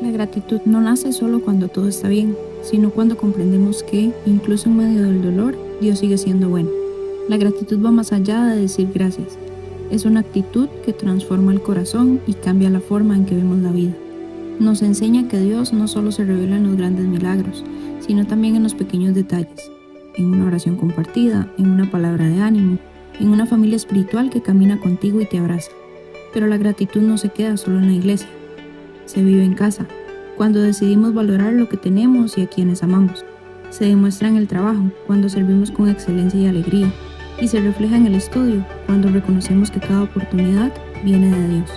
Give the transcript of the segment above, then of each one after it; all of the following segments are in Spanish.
La gratitud no nace solo cuando todo está bien, sino cuando comprendemos que, incluso en medio del dolor, Dios sigue siendo bueno. La gratitud va más allá de decir gracias. Es una actitud que transforma el corazón y cambia la forma en que vemos la vida. Nos enseña que Dios no solo se revela en los grandes milagros, sino también en los pequeños detalles, en una oración compartida, en una palabra de ánimo, en una familia espiritual que camina contigo y te abraza. Pero la gratitud no se queda solo en la iglesia, se vive en casa, cuando decidimos valorar lo que tenemos y a quienes amamos. Se demuestra en el trabajo, cuando servimos con excelencia y alegría, y se refleja en el estudio, cuando reconocemos que cada oportunidad viene de Dios.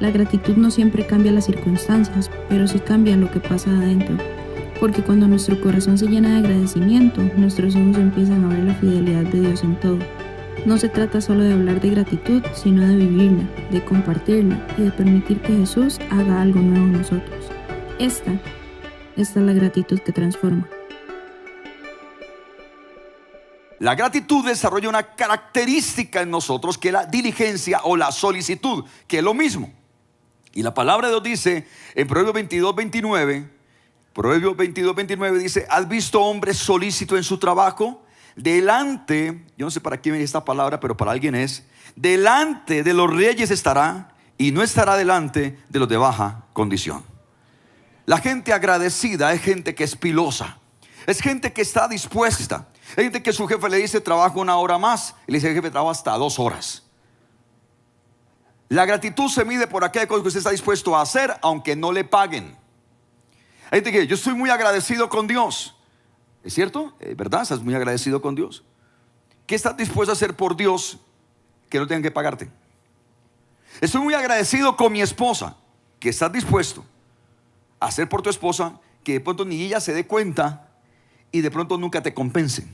La gratitud no siempre cambia las circunstancias, pero sí cambia lo que pasa adentro, porque cuando nuestro corazón se llena de agradecimiento, nuestros ojos empiezan a ver la fidelidad de Dios en todo. No se trata solo de hablar de gratitud, sino de vivirla, de compartirla y de permitir que Jesús haga algo nuevo en nosotros. Esta es la gratitud que transforma. La gratitud desarrolla una característica en nosotros que es la diligencia o la solicitud, que es lo mismo. Y la palabra de Dios dice en Proverbios 22:29, dice: ¿has visto hombre solícito en su trabajo? Delante, yo no sé para quién es esta palabra, pero para alguien es: delante de los reyes estará, y no estará delante de los de baja condición. La gente agradecida es gente que es pilosa, es gente que está dispuesta. Hay gente que su jefe le dice: trabaja 1 hora más, y le dice: jefe, trabajo hasta 2 horas. La gratitud se mide por aquella cosa que usted está dispuesto a hacer, aunque no le paguen. Hay gente que: yo estoy muy agradecido con Dios. ¿Es cierto? ¿Verdad? ¿Estás muy agradecido con Dios? ¿Qué estás dispuesto a hacer por Dios que no tengan que pagarte? Estoy muy agradecido con mi esposa. ¿Qué estás dispuesto a hacer por tu esposa que de pronto ni ella se dé cuenta y de pronto nunca te compense?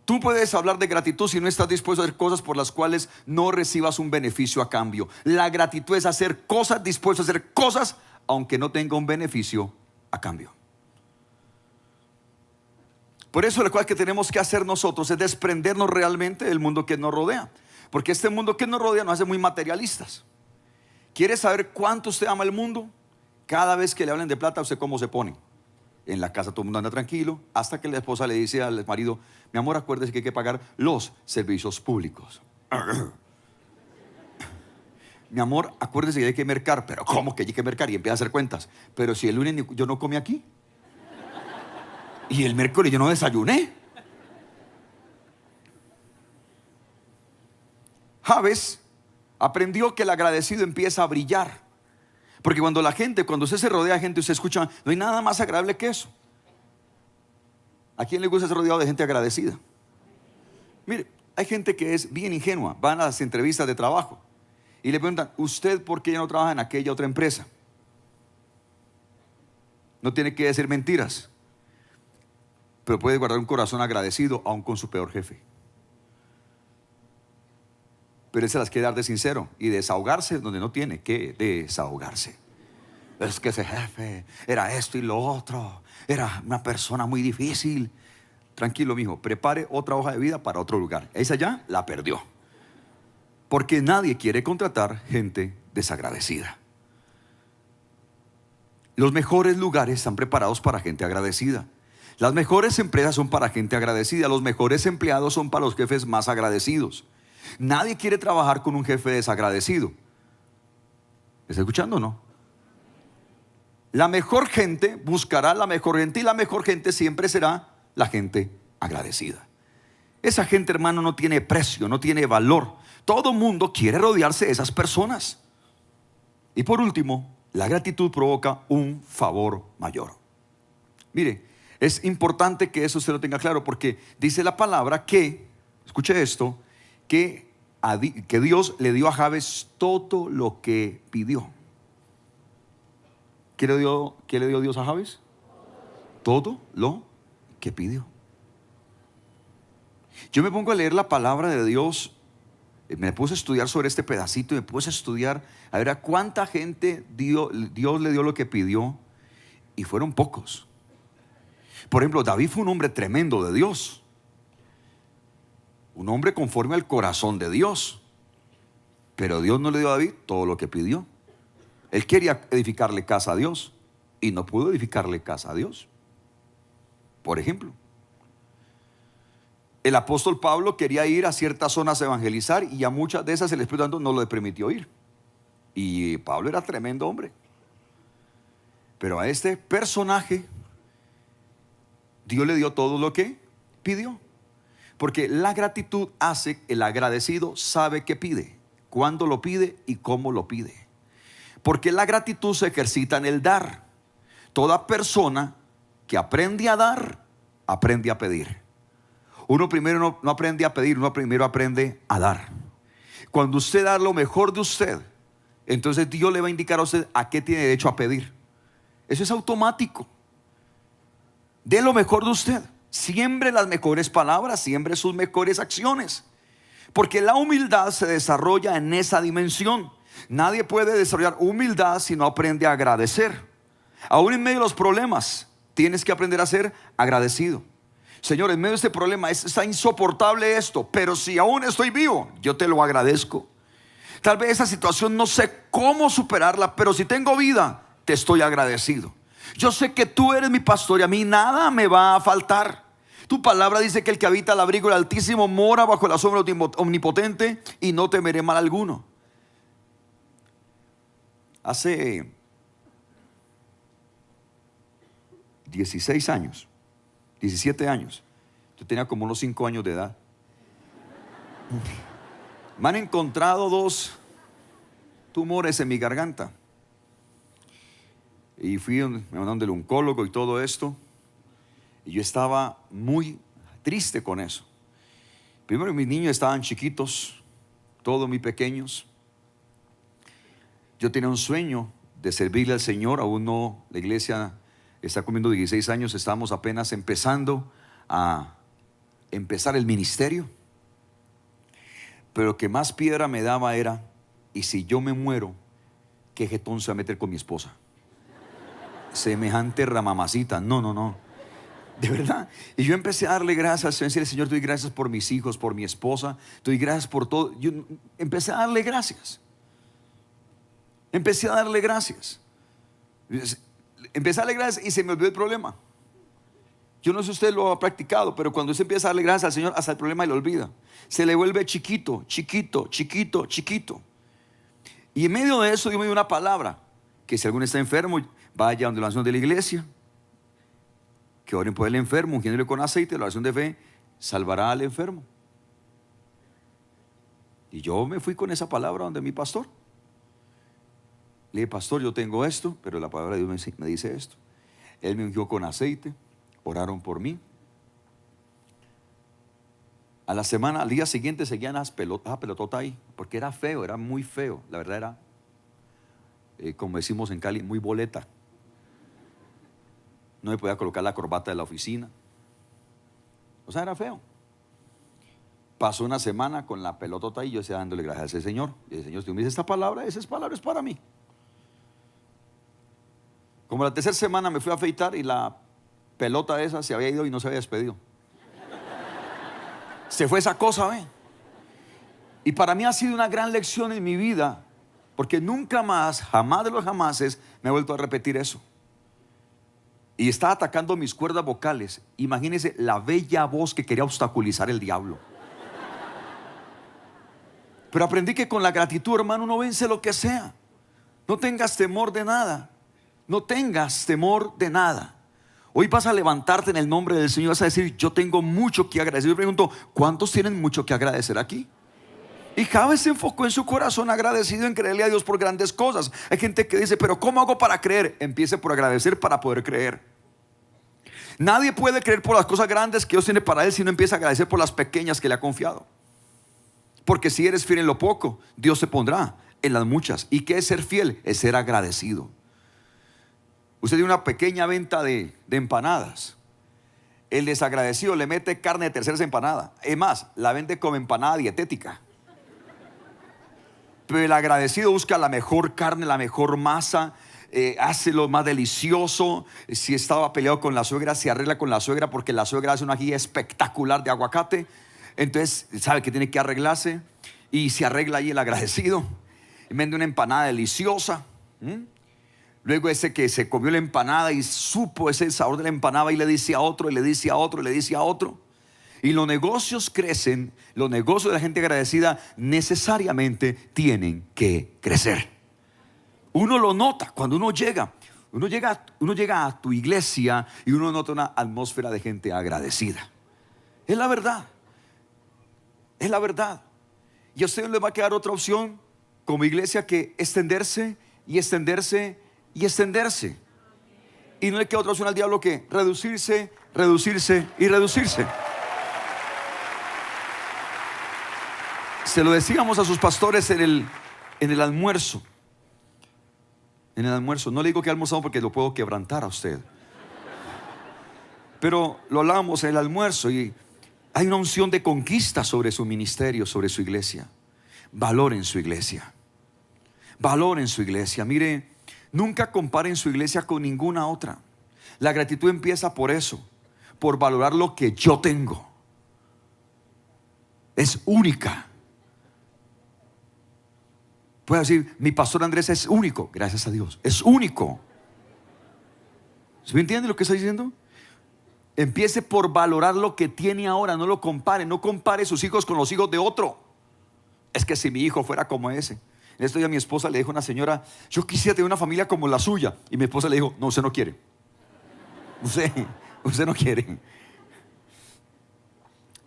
Tú puedes hablar de gratitud si no estás dispuesto a hacer cosas por las cuales no recibas un beneficio a cambio. La gratitud es hacer cosas, dispuesto a hacer cosas aunque no tenga un beneficio a cambio. Por eso la cosa que tenemos que hacer nosotros es desprendernos realmente del mundo que nos rodea, porque este mundo que nos rodea nos hace muy materialistas. ¿Quiere saber cuánto usted ama el mundo? Cada vez que le hablen de plata, ¿usted cómo se pone? En la casa todo el mundo anda tranquilo, hasta que la esposa le dice al marido: mi amor, acuérdese que hay que pagar los servicios públicos. Mi amor, acuérdese que hay que mercar. Pero ¿cómo que hay que mercar? Y empieza a hacer cuentas. Pero si el lunes yo no comí aquí, y el miércoles yo no desayuné. Javes aprendió que el agradecido empieza a brillar. Porque cuando usted se rodea de gente, usted escucha: no hay nada más agradable que eso. ¿A quién le gusta ser rodeado de gente agradecida? Mire, hay gente que es bien ingenua. Van a las entrevistas de trabajo y le preguntan: ¿usted por qué ya no trabaja en aquella otra empresa? No tiene que decir mentiras, pero puede guardar un corazón agradecido aún con su peor jefe. Pero él se las quiere dar de sincero y desahogarse donde no tiene que desahogarse. Es que ese jefe era esto y lo otro, era una persona muy difícil. Tranquilo, mijo, prepare otra hoja de vida para otro lugar. Esa ya la perdió, porque nadie quiere contratar gente desagradecida. Los mejores lugares están preparados para gente agradecida. Las mejores empresas son para gente agradecida. Los mejores empleados son para los jefes más agradecidos. Nadie quiere trabajar con un jefe desagradecido. ¿Me está escuchando o no? La mejor gente buscará la mejor gente, y la mejor gente siempre será la gente agradecida. Esa gente, hermano, no tiene precio, no tiene valor. Todo mundo quiere rodearse de esas personas. Y por último, la gratitud provoca un favor mayor. Mire, es importante que eso se lo tenga claro, porque dice la palabra que, escuche esto, que Dios le dio a Javes todo lo que pidió. ¿Qué le dio Dios a Javes? Todo lo que pidió. Yo me pongo a leer la palabra de Dios, me puse a estudiar sobre este pedacito, y me puse a estudiar a ver a cuánta gente Dios le dio lo que pidió, y fueron pocos. Por ejemplo, David fue un hombre tremendo de Dios, un hombre conforme al corazón de Dios. Pero Dios no le dio a David todo lo que pidió. Él quería edificarle casa a Dios y no pudo edificarle casa a Dios. Por ejemplo, el apóstol Pablo quería ir a ciertas zonas a evangelizar y a muchas de esas el Espíritu Santo no le permitió ir. Y Pablo era tremendo hombre. Pero a este personaje Dios le dio todo lo que pidió. Porque la gratitud hace que el agradecido sabe qué pide, cuándo lo pide y cómo lo pide. Porque la gratitud se ejercita en el dar. Toda persona que aprende a dar, aprende a pedir. Uno primero no aprende a pedir, uno primero aprende a dar. Cuando usted da lo mejor de usted, entonces Dios le va a indicar a usted a qué tiene derecho a pedir. Eso es automático. Dé lo mejor de usted. Siembre las mejores palabras, siembre sus mejores acciones. Porque la humildad se desarrolla en esa dimensión. Nadie puede desarrollar humildad si no aprende a agradecer. Aún en medio de los problemas, tienes que aprender a ser agradecido. Señor, en medio de este problema está insoportable esto, pero si aún estoy vivo, yo te lo agradezco. Tal vez esa situación no sé cómo superarla, pero si tengo vida, te estoy agradecido. Yo sé que tú eres mi pastor y a mí nada me va a faltar. Tu palabra dice que el que habita al abrigo del Altísimo mora bajo la sombra del Omnipotente y no temeré mal alguno. Hace 16 años, 17 años, yo tenía como unos 5 años de edad. Me han encontrado 2 tumores en mi garganta. Y me mandaron del oncólogo y todo esto. Y yo estaba muy triste con eso. Primero, mis niños estaban chiquitos, todos muy pequeños. Yo tenía un sueño de servirle al Señor. Aún no, la iglesia está cumpliendo 16 años. Estamos apenas empezando a empezar el ministerio. Pero lo que más piedra me daba era: y si yo me muero, ¿qué jetón se va a meter con mi esposa? Semejante ramamacita. No. De verdad. Y yo empecé a darle gracias al Señor. Decirle: Señor, te doy gracias por mis hijos, por mi esposa. Te doy gracias por todo. Yo empecé a darle gracias. Empecé a darle gracias. Empecé a darle gracias y se me olvidó el problema. Yo no sé si usted lo ha practicado, pero cuando usted empieza a darle gracias al Señor, hasta el problema le olvida. Se le vuelve chiquito. Y en medio de eso Dios me dio una palabra: que si alguno está enfermo, vaya donde la oración de la iglesia, que oren por el enfermo, ungiéndole con aceite. La oración de fe salvará al enfermo. Y yo me fui con esa palabra donde mi pastor. Le dije: pastor, yo tengo esto, pero la palabra de Dios me dice esto. Él me ungió con aceite, oraron por mí. A la semana, al día siguiente, seguían las pelototas ahí, porque era feo, era muy feo. La verdad era, como decimos en Cali, muy boleta. No me podía colocar la corbata de la oficina. O sea, era feo. Pasó una semana con la pelotota y yo decía, dándole gracias a ese Señor. Y el Señor, si me dice esta palabra, esa palabra es para mí. Como la tercera semana me fui a afeitar y la pelota esa se había ido y no se había despedido. Se fue esa cosa, ¿ve? Y para mí ha sido una gran lección en mi vida, porque nunca más, jamás de los jamases, me he vuelto a repetir eso. Y estaba atacando mis cuerdas vocales. Imagínense la bella voz que quería obstaculizar el diablo. Pero aprendí que con la gratitud, hermano, uno vence lo que sea. No tengas temor de nada. No tengas temor de nada. Hoy vas a levantarte en el nombre del Señor y vas a decir: yo tengo mucho que agradecer. Yo pregunto: ¿cuántos tienen mucho que agradecer aquí? Y cada vez se enfocó en su corazón agradecido en creerle a Dios por grandes cosas. Hay gente que dice: pero ¿cómo hago para creer? Empiece por agradecer para poder creer. Nadie puede creer por las cosas grandes que Dios tiene para él si no empieza a agradecer por las pequeñas que le ha confiado. Porque si eres fiel en lo poco, Dios se pondrá en las muchas. ¿Y qué es ser fiel? Es ser agradecido. Usted tiene una pequeña venta de empanadas. El desagradecido le mete carne de terceras empanada. Es más, la vende como empanada dietética. Pero el agradecido busca la mejor carne, la mejor masa, hace lo más delicioso. Si estaba peleado con la suegra, se arregla con la suegra, porque la suegra hace una guía espectacular de aguacate. Entonces sabe que tiene que arreglarse. y se arregla ahí el agradecido, y vende una empanada deliciosa. Luego ese que se comió la empanada y supo ese sabor de la empanada, y le dice a otro, y le dice a otro, y le dice a otro. Y los negocios crecen. Los negocios de la gente agradecida necesariamente tienen que crecer. Uno lo nota cuando uno llega a tu iglesia y uno nota una atmósfera de gente agradecida. Es la verdad. Es la verdad. Y a ustedes les va a quedar otra opción como iglesia que extenderse y extenderse y extenderse. Y no le queda otra opción al diablo que reducirse, reducirse y reducirse. Se lo decíamos a sus pastores en el almuerzo. En el almuerzo. No le digo que almorzamos porque lo puedo quebrantar a usted. Pero lo hablábamos en el almuerzo y hay una unción de conquista sobre su ministerio, sobre su iglesia. Valoren su iglesia. Valoren su iglesia. Mire, nunca comparen su iglesia con ninguna otra. La gratitud empieza por eso, por valorar lo que yo tengo. Es única. Puedo decir, mi pastor Andrés es único. Gracias a Dios, es único. ¿Se me entiende lo que estoy diciendo? Empiece por valorar lo que tiene ahora. No lo compare. No compare sus hijos con los hijos de otro. Es que si mi hijo fuera como ese. En estos días mi esposa le dijo a una señora: yo quisiera tener una familia como la suya. Y mi esposa le dijo: no, usted no quiere. Usted no quiere.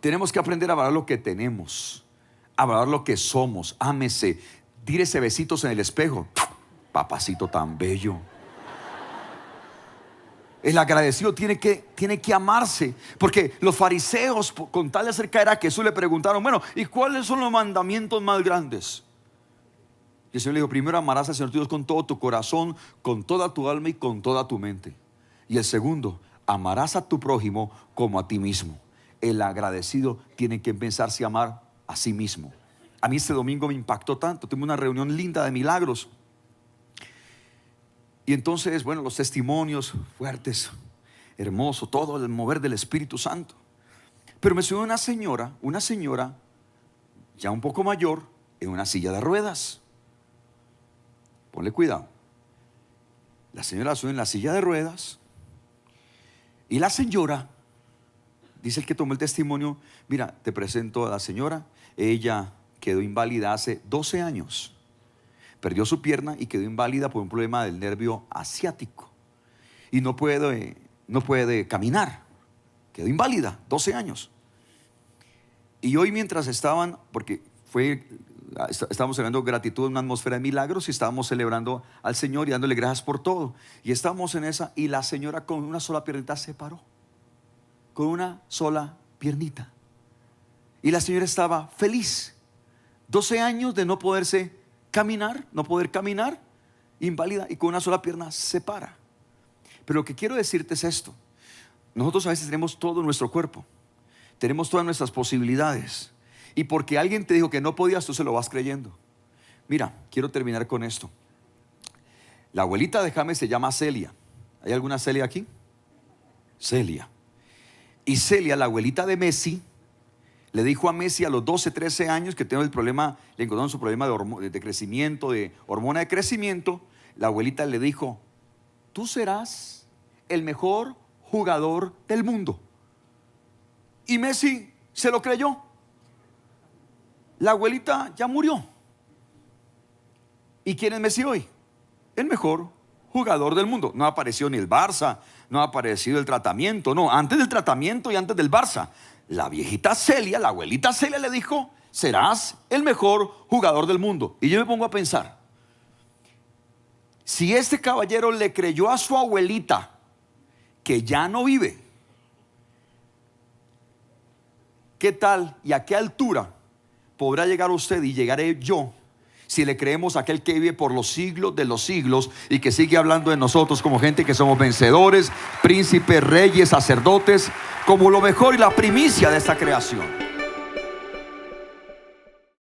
Tenemos que aprender a valorar lo que tenemos, a valorar lo que somos. Ámese. Tírese besitos en el espejo. Papacito tan bello. El agradecido tiene que amarse. Porque los fariseos, con tal de hacer caer a Jesús, le preguntaron: bueno, ¿y cuáles son los mandamientos más grandes? Y el Señor le dijo: primero amarás al Señor tu Dios con todo tu corazón, con toda tu alma y con toda tu mente. Y el segundo, amarás a tu prójimo como a ti mismo. El agradecido tiene que empezarse a amar a sí mismo. A mí este domingo me impactó tanto. Tuvimos una reunión linda de milagros. Y entonces, bueno, los testimonios fuertes, hermoso, todo el mover del Espíritu Santo. Pero me subió una señora ya un poco mayor, en una silla de ruedas. Ponle cuidado. La señora la sube en la silla de ruedas. Y la señora, dice el que tomó el testimonio: mira, te presento a la señora. Ella quedó inválida hace 12 años. Perdió su pierna y quedó inválida por un problema del nervio asiático. Y no puede caminar. Quedó inválida, 12 años. Y hoy, mientras estaban, porque estábamos celebrando gratitud en una atmósfera de milagros, y estábamos celebrando al Señor y dándole gracias por todo. Y estábamos en esa, y la señora con una sola piernita se paró. Con una sola piernita. Y la señora estaba feliz. 12 años de no poderse caminar, no poder caminar, inválida, y con una sola pierna se para. Pero lo que quiero decirte es esto: nosotros a veces tenemos todo nuestro cuerpo, tenemos todas nuestras posibilidades, y porque alguien te dijo que no podías, tú se lo vas creyendo. Mira, quiero terminar con esto. La abuelita de James se llama Celia. ¿Hay alguna Celia aquí? Celia. Y Celia, la abuelita de Messi, le dijo a Messi a los 12, 13 años que tenía el problema, le encontraron su problema de crecimiento, de hormona de crecimiento. La abuelita le dijo: tú serás el mejor jugador del mundo. Y Messi se lo creyó. La abuelita ya murió. ¿Y quién es Messi hoy? El mejor jugador del mundo. No apareció ni el Barça, no ha aparecido el tratamiento. No, antes del tratamiento y antes del Barça, la viejita Celia, la abuelita Celia le dijo: serás el mejor jugador del mundo. Y yo me pongo a pensar, si este caballero le creyó a su abuelita, que ya no vive, ¿qué tal y a qué altura podrá llegar usted y llegaré yo si le creemos a aquel que vive por los siglos de los siglos y que sigue hablando de nosotros como gente que somos vencedores, príncipes, reyes, sacerdotes, como lo mejor y la primicia de esta creación?